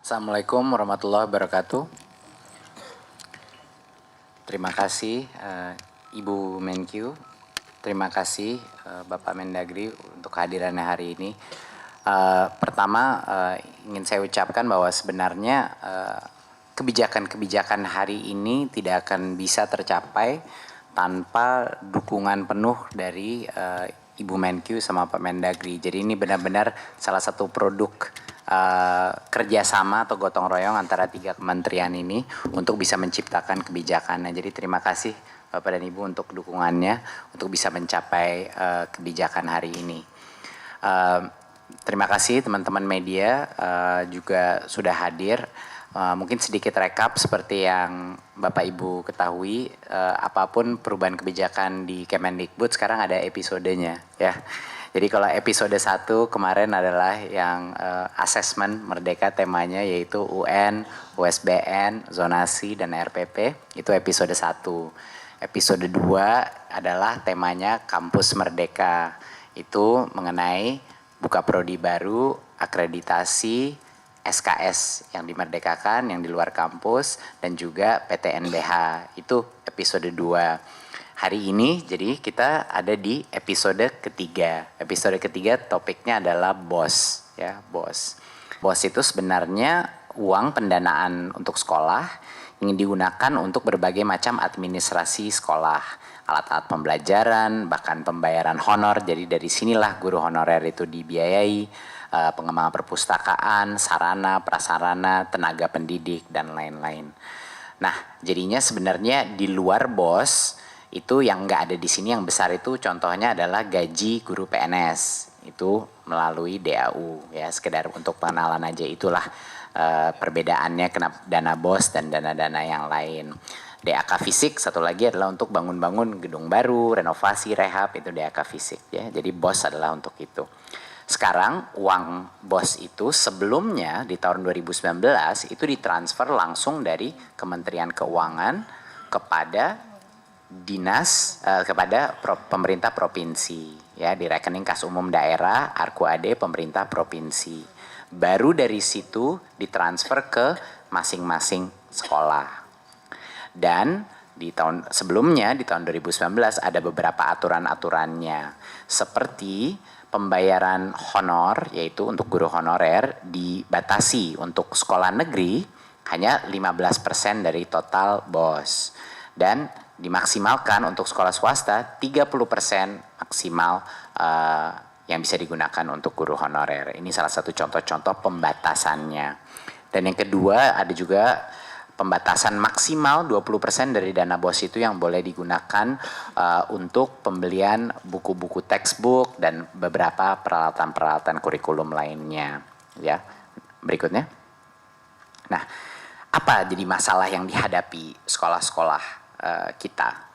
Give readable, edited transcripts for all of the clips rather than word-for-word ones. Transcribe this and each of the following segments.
Assalamualaikum warahmatullahi wabarakatuh. Terima kasih Ibu Menkyu, terima kasih Bapak Mendagri untuk kehadirannya hari ini. Pertama ingin saya ucapkan bahwa sebenarnya kebijakan-kebijakan hari ini tidak akan bisa tercapai tanpa dukungan penuh dari Ibu Menkyu sama Pak Mendagri. Jadi ini benar-benar salah satu produk kerjasama atau gotong royong antara 3 kementerian ini untuk bisa menciptakan kebijakannya. Jadi terima kasih Bapak dan Ibu untuk dukungannya untuk bisa mencapai kebijakan hari ini. Terima kasih teman-teman media juga sudah hadir. Mungkin sedikit rekap seperti yang Bapak Ibu ketahui, apapun perubahan kebijakan di Kemendikbud sekarang ada episodenya ya. Jadi kalau episode 1 kemarin adalah yang asesmen merdeka, temanya yaitu UN, USBN, zonasi dan RPP, itu episode 1. Episode 2 adalah temanya kampus merdeka, itu mengenai buka prodi baru, akreditasi, SKS yang dimerdekakan, yang di luar kampus, dan juga PTNBH, itu episode 2. Hari ini jadi kita ada di episode ketiga. Episode ketiga topiknya adalah BOS ya, BOS. BOS itu sebenarnya uang pendanaan untuk sekolah yang digunakan untuk berbagai macam administrasi sekolah, alat-alat pembelajaran, bahkan pembayaran honor. Jadi dari sinilah guru honorer itu dibiayai, pengembangan perpustakaan, sarana, prasarana, tenaga pendidik dan lain-lain. Nah, jadinya sebenarnya di luar BOS itu yang nggak ada di sini yang besar itu contohnya adalah gaji guru PNS itu melalui DAU ya, sekedar untuk pengenalan aja, itulah perbedaannya kenapa dana BOS dan dana-dana yang lain. DAK fisik satu lagi adalah untuk bangun-bangun gedung baru, renovasi, rehab, itu DAK fisik ya. Jadi BOS adalah untuk itu. Sekarang uang BOS itu sebelumnya di tahun 2019 itu ditransfer langsung dari Kementerian Keuangan kepada dinas kepada pemerintah provinsi ya, di rekening kas umum daerah ARKUAD pemerintah provinsi. Baru dari situ ditransfer ke masing-masing sekolah. Dan di tahun sebelumnya di tahun 2019 ada beberapa aturan-aturannya seperti pembayaran honor, yaitu untuk guru honorer dibatasi untuk sekolah negeri hanya 15% dari total BOS, dan dimaksimalkan untuk sekolah swasta 30% maksimal yang bisa digunakan untuk guru honorer. Ini salah satu contoh-contoh pembatasannya. Dan yang kedua ada juga pembatasan maksimal 20% dari dana BOS itu yang boleh digunakan untuk pembelian buku-buku textbook dan beberapa peralatan-peralatan kurikulum lainnya ya. Berikutnya. Nah, apa jadi masalah yang dihadapi sekolah-sekolah kita?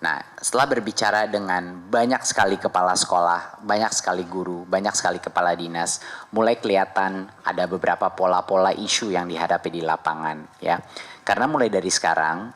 Nah, setelah berbicara dengan banyak sekali kepala sekolah, banyak sekali guru, banyak sekali kepala dinas, mulai kelihatan ada beberapa pola-pola isu yang dihadapi di lapangan ya. Karena mulai dari sekarang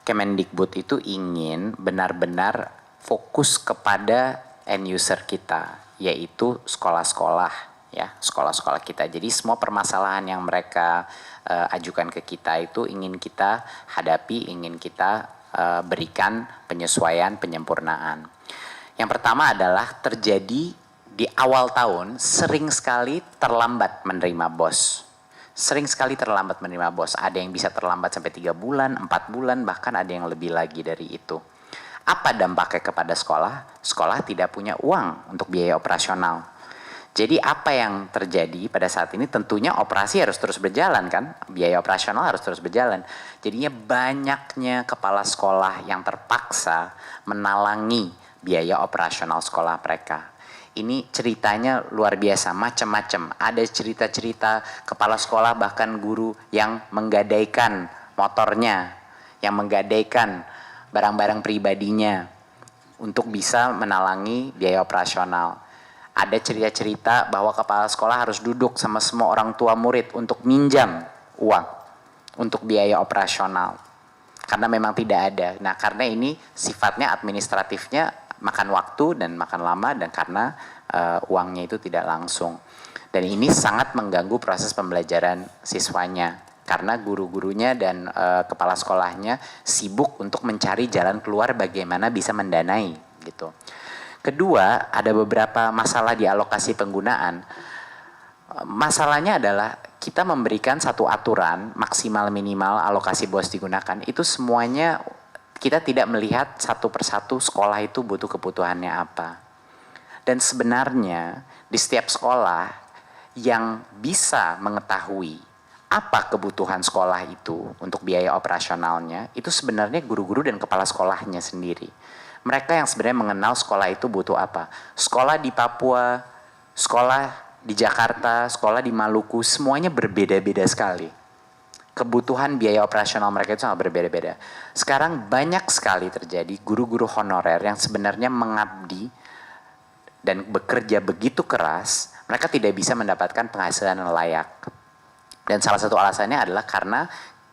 Kemendikbud itu ingin benar-benar fokus kepada end user kita, yaitu sekolah-sekolah ya, sekolah-sekolah kita. Jadi semua permasalahan yang mereka ajukan ke kita itu ingin kita hadapi, ingin kita berikan penyesuaian, penyempurnaan. Yang pertama adalah terjadi di awal tahun sering sekali terlambat menerima BOS. Sering sekali terlambat menerima BOS. Ada yang bisa terlambat sampai 3 bulan, 4 bulan, bahkan ada yang lebih lagi dari itu. Apa dampaknya kepada sekolah? Sekolah tidak punya uang untuk biaya operasional. Jadi apa yang terjadi pada saat ini, tentunya operasi harus terus berjalan kan, biaya operasional harus terus berjalan. Jadinya banyaknya kepala sekolah yang terpaksa menalangi biaya operasional sekolah mereka. Ini ceritanya luar biasa, macam-macam. Ada cerita-cerita kepala sekolah bahkan guru yang menggadaikan motornya, yang menggadaikan barang-barang pribadinya untuk bisa menalangi biaya operasional. Ada cerita-cerita bahwa kepala sekolah harus duduk sama semua orang tua murid untuk minjam uang untuk biaya operasional karena memang tidak ada. Nah, karena ini sifatnya administratifnya makan waktu dan makan lama dan karena uangnya itu tidak langsung. Dan ini sangat mengganggu proses pembelajaran siswanya karena guru-gurunya dan kepala sekolahnya sibuk untuk mencari jalan keluar bagaimana bisa mendanai gitu. Kedua, ada beberapa masalah di alokasi penggunaan. Masalahnya adalah kita memberikan satu aturan maksimal minimal alokasi BOS digunakan, itu semuanya kita tidak melihat satu persatu sekolah itu butuh kebutuhannya apa. Dan sebenarnya di setiap sekolah yang bisa mengetahui apa kebutuhan sekolah itu untuk biaya operasionalnya, itu sebenarnya guru-guru dan kepala sekolahnya sendiri. Mereka yang sebenarnya mengenal sekolah itu butuh apa. Sekolah di Papua, sekolah di Jakarta, sekolah di Maluku, semuanya berbeda-beda sekali. Kebutuhan biaya operasional mereka itu sangat berbeda-beda. Sekarang banyak sekali terjadi guru-guru honorer yang sebenarnya mengabdi dan bekerja begitu keras, mereka tidak bisa mendapatkan penghasilan yang layak. Dan salah satu alasannya adalah karena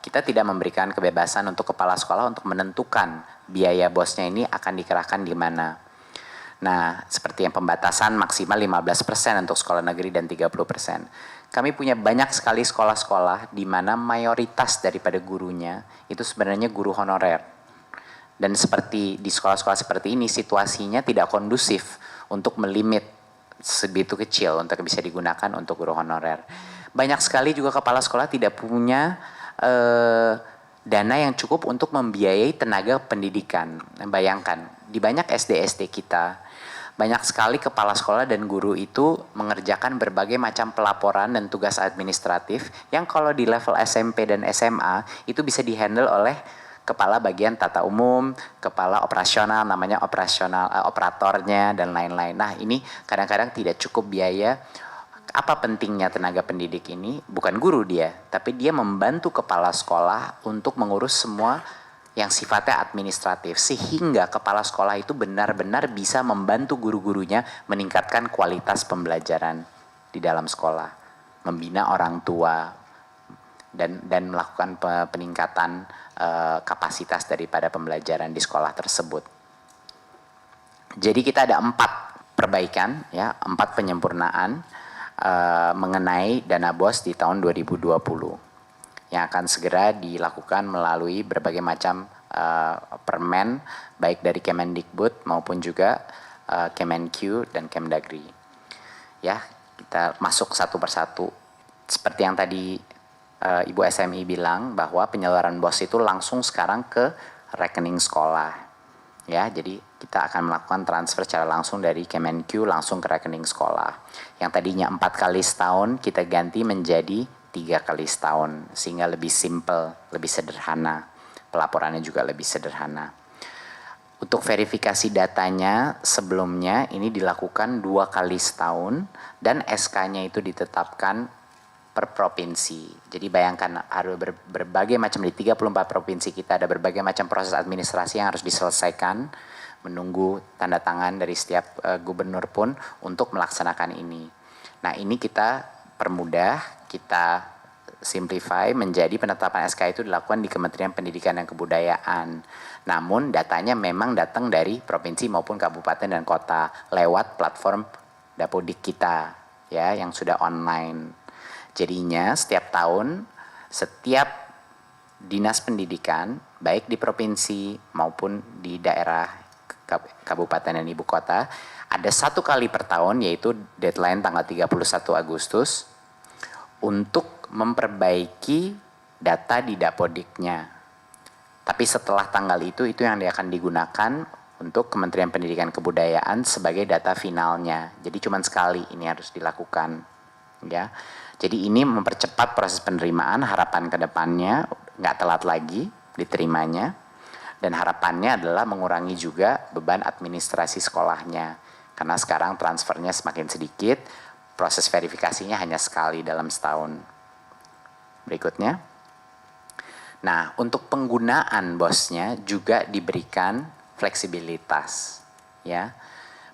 kita tidak memberikan kebebasan untuk kepala sekolah untuk menentukan biaya bosnya ini akan dikerahkan di mana. Nah, seperti yang pembatasan maksimal 15% untuk sekolah negeri dan 30%. Kami punya banyak sekali sekolah-sekolah di mana mayoritas daripada gurunya itu sebenarnya guru honorer. Dan seperti di sekolah-sekolah seperti ini, situasinya tidak kondusif untuk melimit sebegitu kecil untuk bisa digunakan untuk guru honorer. Banyak sekali juga kepala sekolah tidak punya dana yang cukup untuk membiayai tenaga pendidikan. Bayangkan, di banyak SD-SD kita, banyak sekali kepala sekolah dan guru itu mengerjakan berbagai macam pelaporan dan tugas administratif yang kalau di level SMP dan SMA itu bisa dihandle oleh kepala bagian tata umum, kepala operasional, namanya operatornya dan lain-lain. Nah, ini kadang-kadang tidak cukup biaya. Apa pentingnya tenaga pendidik ini? Bukan guru dia, tapi dia membantu kepala sekolah untuk mengurus semua yang sifatnya administratif, sehingga kepala sekolah itu benar-benar bisa membantu guru-gurunya meningkatkan kualitas pembelajaran di dalam sekolah, membina orang tua, dan melakukan peningkatan kapasitas daripada pembelajaran di sekolah tersebut. Jadi kita ada 4 perbaikan, ya, 4 penyempurnaan mengenai dana BOS di tahun 2020 yang akan segera dilakukan melalui berbagai macam permen baik dari Kemendikbud maupun juga Kemenq dan Kemdagri. Ya, kita masuk satu persatu. Seperti yang tadi Ibu SMI bilang bahwa penyaluran BOS itu langsung sekarang ke rekening sekolah. Ya, jadi kita akan melakukan transfer secara langsung dari Kemenq langsung ke rekening sekolah. Yang tadinya 4 kali setahun kita ganti menjadi 3 kali setahun, sehingga lebih simple, lebih sederhana. Pelaporannya juga lebih sederhana. Untuk verifikasi datanya sebelumnya ini dilakukan 2 kali setahun dan SK-nya itu ditetapkan per provinsi. Jadi bayangkan ada berbagai macam di 34 provinsi kita ada berbagai macam proses administrasi yang harus diselesaikan, menunggu tanda tangan dari setiap gubernur pun untuk melaksanakan ini. Nah, ini kita permudah, kita simplify menjadi penetapan SK itu dilakukan di Kementerian Pendidikan dan Kebudayaan. Namun datanya memang datang dari provinsi maupun kabupaten dan kota lewat platform Dapodik kita, ya, yang sudah online. Jadinya setiap tahun setiap dinas pendidikan baik di provinsi maupun di daerah kabupaten dan ibu kota ada 1 kali per tahun, yaitu deadline tanggal 31 Agustus untuk memperbaiki data di Dapodiknya. Tapi setelah tanggal itu yang akan digunakan untuk Kementerian Pendidikan Kebudayaan sebagai data finalnya. Jadi cuma sekali ini harus dilakukan, ya. Jadi ini mempercepat proses penerimaan, harapan ke depannya nggak telat lagi diterimanya, dan harapannya adalah mengurangi juga beban administrasi sekolahnya. Karena sekarang transfernya semakin sedikit, proses verifikasinya hanya sekali dalam setahun. Berikutnya. Nah, untuk penggunaan BOS-nya juga diberikan fleksibilitas, ya.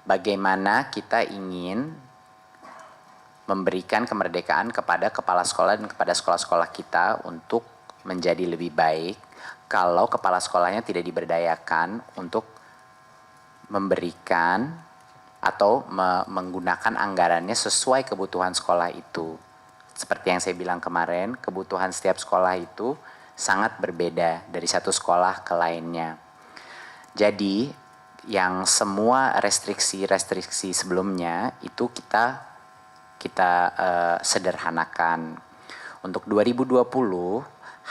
Bagaimana kita ingin memberikan kemerdekaan kepada kepala sekolah dan kepada sekolah-sekolah kita untuk menjadi lebih baik kalau kepala sekolahnya tidak diberdayakan untuk memberikan atau menggunakan anggarannya sesuai kebutuhan sekolah itu. Seperti yang saya bilang kemarin, kebutuhan setiap sekolah itu sangat berbeda dari satu sekolah ke lainnya. Jadi yang semua restriksi-restriksi sebelumnya itu kita sederhanakan. Untuk 2020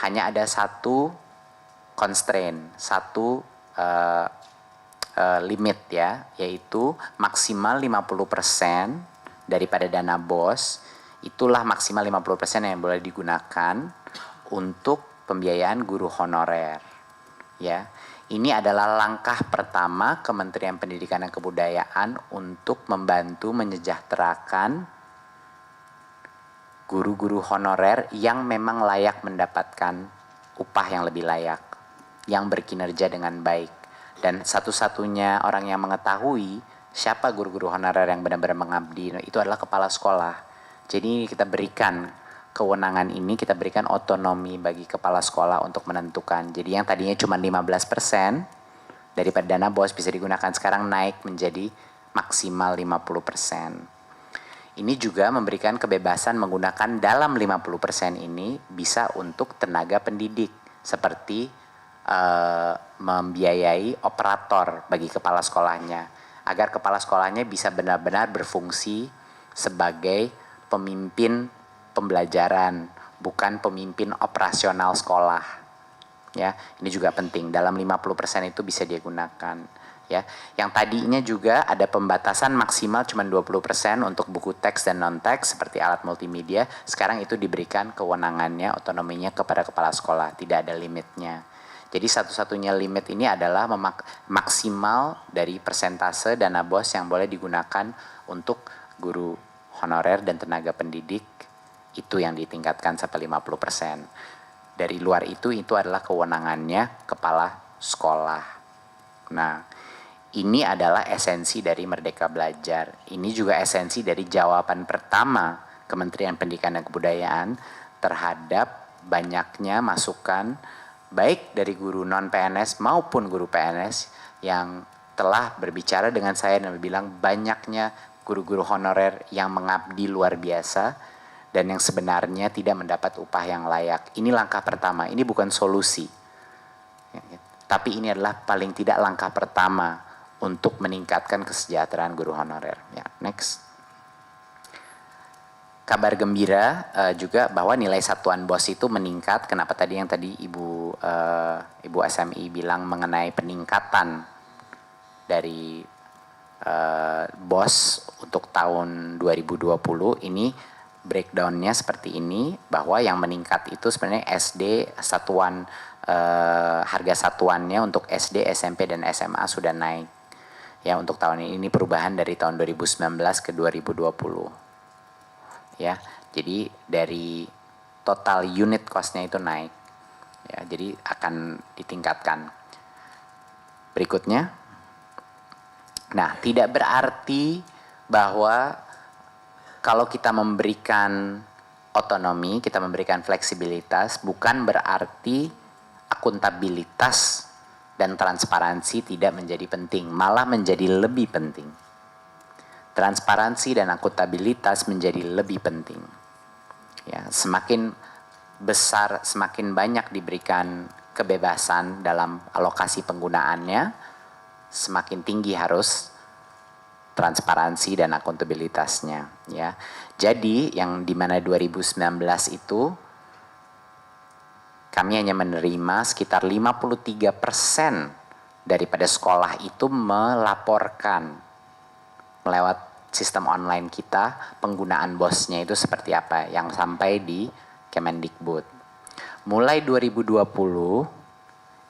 hanya ada satu constraint, satu limit ya, yaitu maksimal 50% daripada dana BOS, itulah maksimal 50% yang boleh digunakan untuk pembiayaan guru honorer. Ya, ini adalah langkah pertama Kementerian Pendidikan dan Kebudayaan untuk membantu menyejahterakan guru-guru honorer yang memang layak mendapatkan upah yang lebih layak, yang berkinerja dengan baik. Dan satu-satunya orang yang mengetahui siapa guru-guru honorer yang benar-benar mengabdi itu adalah kepala sekolah. Jadi kita berikan kewenangan ini, kita berikan otonomi bagi kepala sekolah untuk menentukan. Jadi yang tadinya cuma 15% daripada dana BOS bisa digunakan, sekarang naik menjadi maksimal 50%. Ini juga memberikan kebebasan menggunakan dalam 50% ini bisa untuk tenaga pendidik seperti membiayai operator bagi kepala sekolahnya agar kepala sekolahnya bisa benar-benar berfungsi sebagai pemimpin pembelajaran, bukan pemimpin operasional sekolah. Ya, ini juga penting. Dalam 50% itu bisa dia gunakan. Ya, yang tadinya juga ada pembatasan maksimal cuma 20% untuk buku teks dan non-teks seperti alat multimedia, sekarang itu diberikan kewenangannya, otonominya kepada kepala sekolah, tidak ada limitnya. Jadi satu-satunya limit ini adalah maksimal dari persentase dana BOS yang boleh digunakan untuk guru honorer dan tenaga pendidik, itu yang ditingkatkan sampai 50%. Dari luar itu adalah kewenangannya kepala sekolah. Nah, ini adalah esensi dari Merdeka Belajar. Ini juga esensi dari jawaban pertama Kementerian Pendidikan dan Kebudayaan terhadap banyaknya masukan baik dari guru non-PNS maupun guru PNS yang telah berbicara dengan saya dan bilang banyaknya guru-guru honorer yang mengabdi luar biasa dan yang sebenarnya tidak mendapat upah yang layak. Ini langkah pertama, ini bukan solusi. Tapi ini adalah paling tidak langkah pertama untuk meningkatkan kesejahteraan guru honorer. Ya, next. Kabar gembira juga bahwa nilai satuan BOS itu meningkat. Kenapa tadi yang tadi Ibu SMI bilang mengenai peningkatan dari BOS untuk tahun 2020 ini breakdown-nya seperti ini, bahwa yang meningkat itu sebenarnya SD satuan harga satuannya untuk SD, SMP dan SMA sudah naik. Ya, untuk tahun ini perubahan dari tahun 2019 ke 2020. Ya, jadi dari total unit cost-nya itu naik. Ya, jadi akan ditingkatkan. Berikutnya. Nah, tidak berarti bahwa kalau kita memberikan otonomi, kita memberikan fleksibilitas, bukan berarti akuntabilitas dan transparansi tidak menjadi penting, malah menjadi lebih penting. Transparansi dan akuntabilitas menjadi lebih penting. Ya, semakin besar, semakin banyak diberikan kebebasan dalam alokasi penggunaannya, semakin tinggi harus transparansi dan akuntabilitasnya. Ya, jadi yang dimana 2019 itu kami hanya menerima sekitar 53% daripada sekolah itu melaporkan melewat sistem online kita penggunaan BOS-nya itu seperti apa yang sampai di Kemendikbud. Mulai 2020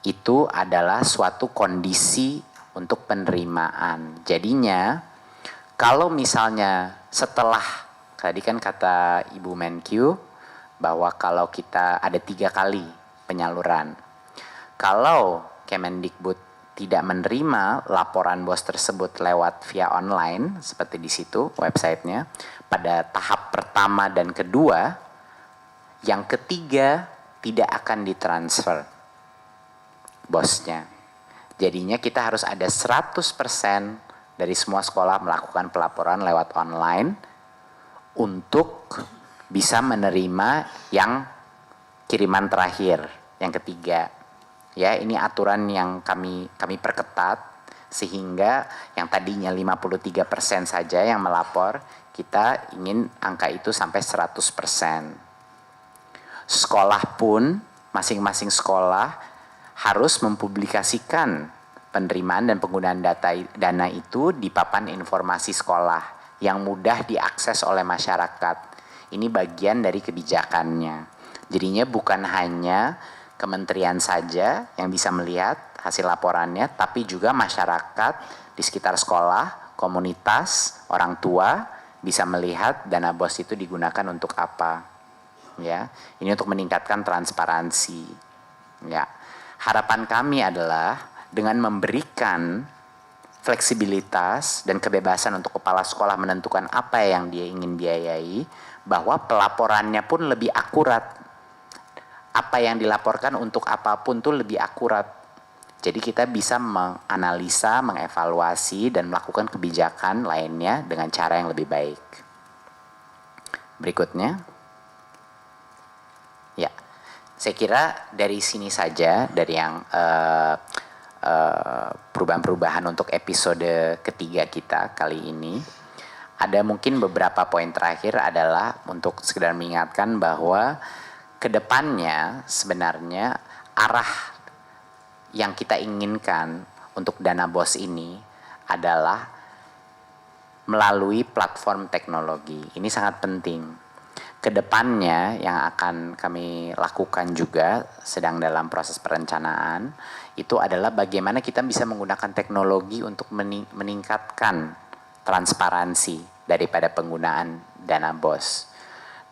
itu adalah suatu kondisi untuk penerimaan. Jadinya kalau misalnya setelah tadi kan kata Ibu Menkyu bahwa kalau kita ada 3 kali penyaluran. Kalau Kemendikbud tidak menerima laporan BOS tersebut lewat via online, seperti di situ websitenya, pada tahap pertama dan kedua, yang ketiga tidak akan ditransfer BOS-nya. Jadinya kita harus ada 100% dari semua sekolah melakukan pelaporan lewat online untuk bisa menerima yang kiriman terakhir, yang ketiga. Ya, ini aturan yang kami perketat sehingga yang tadinya 53% saja yang melapor, kita ingin angka itu sampai 100%. Sekolah pun, masing-masing sekolah harus mempublikasikan penerimaan dan penggunaan dana itu di papan informasi sekolah yang mudah diakses oleh masyarakat. Ini bagian dari kebijakannya. Jadinya bukan hanya kementerian saja yang bisa melihat hasil laporannya, tapi juga masyarakat di sekitar sekolah, komunitas, orang tua bisa melihat dana BOS itu digunakan untuk apa. Ya, ini untuk meningkatkan transparansi. Ya, harapan kami adalah dengan memberikan fleksibilitas dan kebebasan untuk kepala sekolah menentukan apa yang dia ingin biayai, bahwa pelaporannya pun lebih akurat. Apa yang dilaporkan untuk apapun tuh lebih akurat. Jadi kita bisa menganalisa, mengevaluasi, dan melakukan kebijakan lainnya dengan cara yang lebih baik. Berikutnya. Ya, saya kira dari sini saja, dari yang perubahan-perubahan untuk episode ketiga kita kali ini. Ada mungkin beberapa poin terakhir adalah untuk sekedar mengingatkan bahwa kedepannya sebenarnya arah yang kita inginkan untuk dana BOS ini adalah melalui platform teknologi. Ini sangat penting. Kedepannya yang akan kami lakukan juga sedang dalam proses perencanaan itu adalah bagaimana kita bisa menggunakan teknologi untuk meningkatkan transparansi daripada penggunaan dana BOS.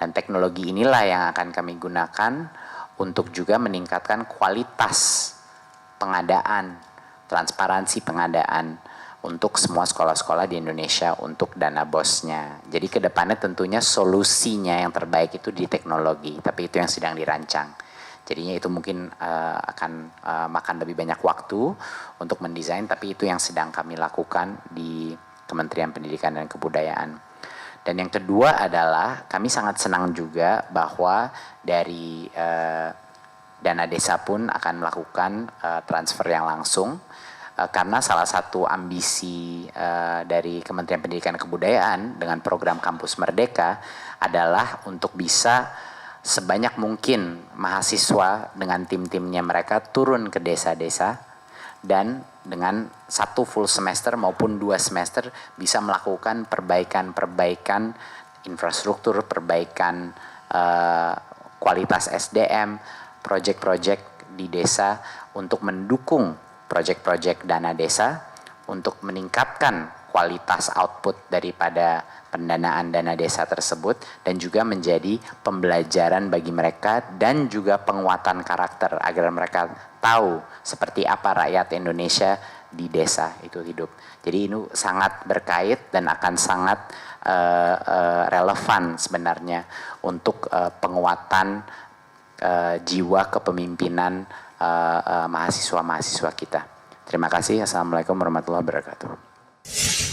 Dan teknologi inilah yang akan kami gunakan untuk juga meningkatkan kualitas pengadaan, transparansi pengadaan untuk semua sekolah-sekolah di Indonesia untuk dana BOS-nya. Jadi ke depannya tentunya solusinya yang terbaik itu di teknologi, tapi itu yang sedang dirancang. Jadinya itu mungkin akan makan lebih banyak waktu untuk mendesain, tapi itu yang sedang kami lakukan di Kementerian Pendidikan dan Kebudayaan. Dan yang kedua adalah kami sangat senang juga bahwa dari dana desa pun akan melakukan transfer yang langsung. Karena salah satu ambisi dari Kementerian Pendidikan dan Kebudayaan dengan program Kampus Merdeka adalah untuk bisa sebanyak mungkin mahasiswa dengan tim-timnya mereka turun ke desa-desa dan dengan 1 full semester maupun 2 semester bisa melakukan perbaikan infrastruktur, perbaikan kualitas SDM, proyek-proyek di desa untuk mendukung proyek-proyek dana desa untuk meningkatkan kualitas output daripada pendanaan dana desa tersebut dan juga menjadi pembelajaran bagi mereka dan juga penguatan karakter agar mereka tahu seperti apa rakyat Indonesia di desa itu hidup. Jadi ini sangat berkait dan akan sangat relevan sebenarnya untuk penguatan jiwa kepemimpinan mahasiswa-mahasiswa kita. Terima kasih. Assalamualaikum warahmatullahi wabarakatuh.